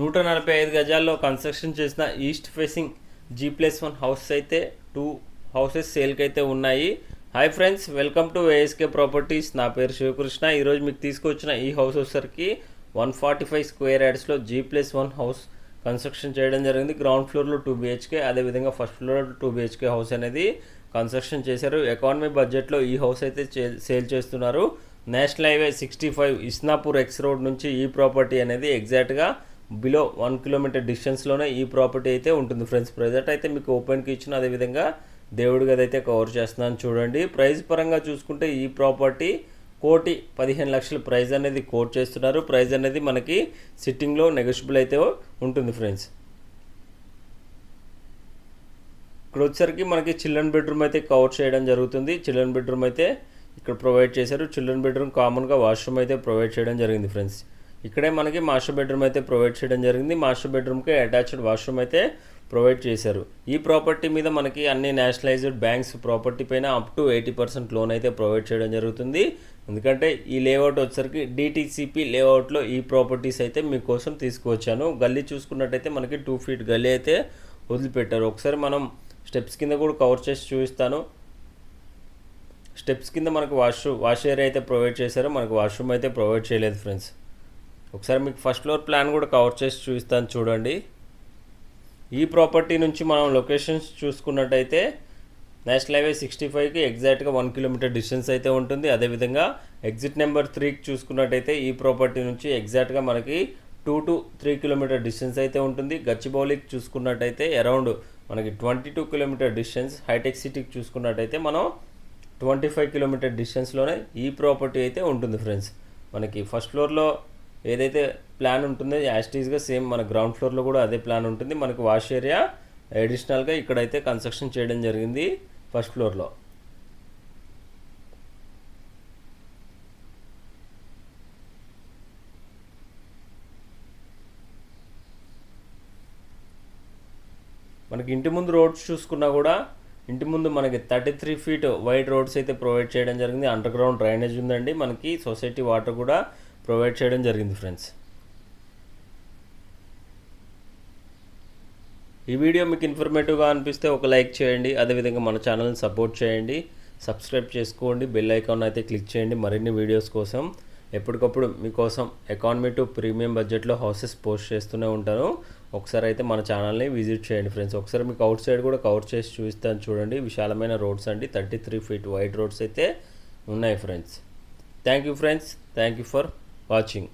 145 గజాల్లో కన్స్ట్రక్షన్ చేసిన east facing G+1 house అయితే 2 హౌసెస్ సేల్కి అయితే ఉన్నాయి. Hi friends, welcome to ASK properties. నా పేరు శివకృష్ణ. ఈరోజు మీకు తీసుకొచ్చిన ఈ హౌస్ వచ్చేసరికి 145 స్క్వేర్ యార్డ్స్లో G+1 హౌస్ కన్స్ట్రక్షన్ చేయడం జరిగింది. గ్రౌండ్ ఫ్లోర్లో 2 BHK, అదేవిధంగా ఫస్ట్ ఫ్లోర్లో 2 BHK హౌస్ అనేది కన్స్ట్రక్షన్ చేశారు. ఎకానమీ బడ్జెట్లో ఈ హౌస్ అయితే సేల్ చేస్తున్నారు. National highway 65 Isnapur X road నుంచి ఈ ప్రాపర్టీ అనేది ఎగ్జాక్ట్గా బిలో 1 కిలోమీటర్ డిస్టెన్స్లోనే ఈ ప్రాపర్టీ అయితే ఉంటుంది ఫ్రెండ్స్. ప్రెజెంట్ అయితే మీకు ఓపెన్కి ఇచ్చిన, అదేవిధంగా దేవుడి గది అయితే కవర్ చేస్తున్నాను చూడండి. ప్రైస్ పరంగా చూసుకుంటే ఈ ప్రాపర్టీ 1,15,00,000 ప్రైస్ అనేది కోట్ చేస్తున్నారు. ప్రైస్ అనేది మనకి సిట్టింగ్లో నెగోషియబుల్ అయితే ఉంటుంది ఫ్రెండ్స్. ఇక్కడ వచ్చేసరికి మనకి చిల్డ్రన్ బెడ్రూమ్ అయితే కవర్ చేయడం జరుగుతుంది. చిల్డ్రన్ బెడ్రూమ్ అయితే ఇక్కడ ప్రొవైడ్ చేశారు. చిల్డ్రన్ బెడ్రూమ్ కామన్గా వాష్రూమ్ అయితే ప్రొవైడ్ చేయడం జరిగింది ఫ్రెండ్స్. ఇక్కడే మనకి మాస్టర్ బెడ్రూమ్ అయితే ప్రొవైడ్ చేయడం జరిగింది. మాస్టర్ బెడ్రూమ్కి అటాచ్డ్ వాష్రూమ్ అయితే ప్రొవైడ్ చేశారు. ఈ ప్రాపర్టీ మీద మనకి అన్ని నేషనలైజ్డ్ బ్యాంక్స్ ప్రాపర్టీ పైన అప్ టు 80% లోన్ అయితే ప్రొవైడ్ చేయడం జరుగుతుంది. ఎందుకంటే ఈ లేఅవుట్ వచ్చేసరికి DTCP లేఅవుట్లో ఈ ప్రాపర్టీస్ అయితే మీకోసం తీసుకువచ్చాను. గల్లీ చూసుకున్నట్టయితే మనకి 2 feet గల్లీ అయితే వదిలిపెట్టారు. ఒకసారి మనం స్టెప్స్ కింద కూడా కవర్ చేసి చూపిస్తాను. స్టెప్స్ కింద మనకు వాష్ ఏరియా అయితే ప్రొవైడ్ చేశారు. మనకు వాష్రూమ్ అయితే ప్రొవైడ్ చేయలేదు ఫ్రెండ్స్. ఒకసారి మీకు ఫస్ట్ ఫ్లోర్ ప్లాన్ కూడా కవర్ చేసి చూపిస్తాను చూడండి. ఈ ప్రాపర్టీ నుంచి మనం లొకేషన్స్ చూసుకున్నట్టయితే నేషనల్ హైవే 65కి ఎగ్జాక్ట్గా 1 కిలోమీటర్ డిస్టెన్స్ అయితే ఉంటుంది. అదేవిధంగా ఎగ్జిట్ నెంబర్ 3కి చూసుకున్నట్టయితే ఈ ప్రాపర్టీ నుంచి ఎగ్జాక్ట్గా మనకి 2 to 3 కిలోమీటర్ డిస్టెన్స్ అయితే ఉంటుంది. గచ్చిబౌలికి చూసుకున్నట్టయితే అరౌండ్ మనకి 22 కిలోమీటర్ డిస్టెన్స్. హైటెక్ సిటీకి చూసుకున్నట్టయితే మనం 25 కిలోమీటర్ డిస్టెన్స్లోనే ఈ ప్రాపర్టీ అయితే ఉంటుంది ఫ్రెండ్స్. మనకి ఫస్ట్ ఫ్లోర్లో ఏదైతే ప్లాన్ ఉంటుందో యాస్టీస్గా సేమ్ మన గ్రౌండ్ ఫ్లోర్లో కూడా అదే ప్లాన్ ఉంటుంది. మనకు వాష్ ఏరియా అడిషనల్గా ఇక్కడైతే కన్స్ట్రక్షన్ చేయడం జరిగింది ఫస్ట్ ఫ్లోర్లో. మనకి ఇంటి ముందు రోడ్స్ చూసుకున్నా కూడా ఇంటి ముందు మనకి 33 feet వైడ్ రోడ్స్ అయితే ప్రొవైడ్ చేయడం జరిగింది. అండర్ గ్రౌండ్ డ్రైనేజ్ ఉందండి. మనకి సొసైటీ వాటర్ కూడా ప్రొవైడ్ చేయడం జరిగింది ఫ్రెండ్స్. ఈ వీడియో మీకు ఇన్ఫర్మేటివ్గా అనిపిస్తే ఒక లైక్ చేయండి. అదేవిధంగా మన ఛానల్ని సపోర్ట్ చేయండి. సబ్స్క్రైబ్ చేసుకోండి. బెల్ ఐకాన్ అయితే క్లిక్ చేయండి మరిన్ని వీడియోస్ కోసం. ఎప్పటికప్పుడు మీకోసం ఎకానమీ టు ప్రీమియం బడ్జెట్లో హౌసెస్ పోస్ట్ చేస్తూనే ఉంటాను. ఒకసారి అయితే మన ఛానల్ని విజిట్ చేయండి ఫ్రెండ్స్. ఒకసారి మీకు అవుట్ సైడ్ కూడా కవర్ చేసి చూపిస్తాను చూడండి. విశాలమైన రోడ్స్ అండి. 33 feet వైడ్ రోడ్స్ అయితే ఉన్నాయి friends. Thank you friends. Thank you for watching.